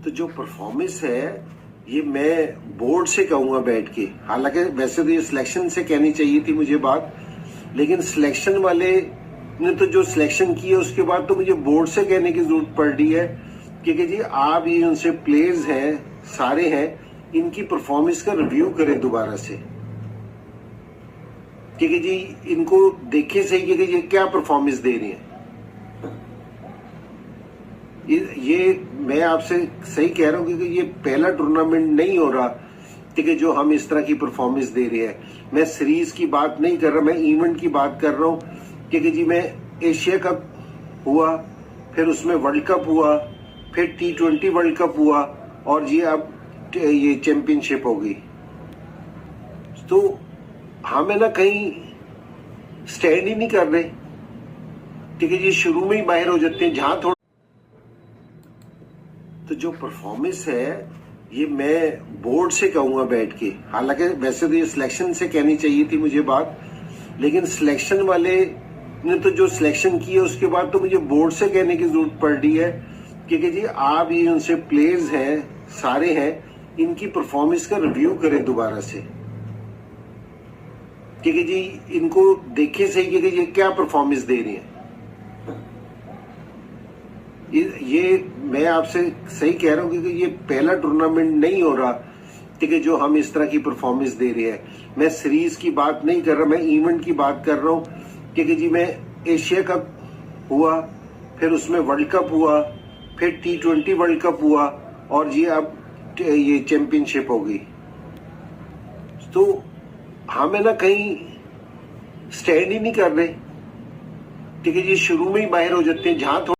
तो जो परफॉर्मेंस है ये मैं बोर्ड से कहूंगा बैठ के, हालांकि वैसे तो ये सिलेक्शन से कहनी चाहिए थी मुझे बात, लेकिन सिलेक्शन वाले ने तो जो सिलेक्शन की है उसके बाद तो मुझे बोर्ड से कहने की जरूरत पड़ रही है क्योंकि जी आप ये उनसे प्लेयर्स हैं सारे हैं, इनकी परफॉर्मेंस का रिव्यू करें दोबारा से, क्योंकि जी इनको देखे सही कि ये क्या परफॉर्मेंस दे रहे हैं। ये मैं आपसे सही कह रहा हूं क्योंकि ये पहला टूर्नामेंट नहीं हो रहा ठीक है जो हम इस तरह की परफॉर्मेंस दे रहे हैं। मैं सीरीज की बात नहीं कर रहा, मैं इवेंट की बात कर रहा हूं क्योंकि जी मैं एशिया कप हुआ, फिर उसमें वर्ल्ड कप हुआ, फिर T20 वर्ल्ड कप हुआ और जी अब ये चैंपियनशिप हो गई। तो हमें ना कहीं स्टैंड ही नहीं कर रहे ठीक है जी, शुरू में ही बाहर हो जाते हैं जहां थोड़ा। तो जो परफॉर्मेंस है ये मैं बोर्ड से कहूंगा बैठ के, हालांकि वैसे तो ये सिलेक्शन से कहनी चाहिए थी मुझे बात, लेकिन सिलेक्शन वाले ने तो जो सिलेक्शन की है उसके बाद तो मुझे बोर्ड से कहने की जरूरत पड़ रही है क्योंकि जी आप ये उनसे प्लेयर्स हैं सारे हैं, इनकी परफॉर्मेंस का रिव्यू करें दोबारा से, क्योंकि जी इनको देखे सही कि ये क्या परफॉर्मेंस दे रहे हैं। ये मैं आपसे सही कह रहा हूं क्योंकि ये पहला टूर्नामेंट नहीं हो रहा ठीक है जो हम इस तरह की परफॉर्मेंस दे रहे हैं। मैं सीरीज की बात नहीं कर रहा, मैं इवेंट की बात कर रहा हूं क्योंकि जी मैं एशिया कप हुआ, फिर उसमें वर्ल्ड कप हुआ, फिर T20 वर्ल्ड कप हुआ और जी अब ये चैंपियनशिप हो गई। तो हमें ना कहीं स्टैंड ही नहीं कर रहे ठीक है जी, शुरू में ही बाहर हो जाते हैं जहां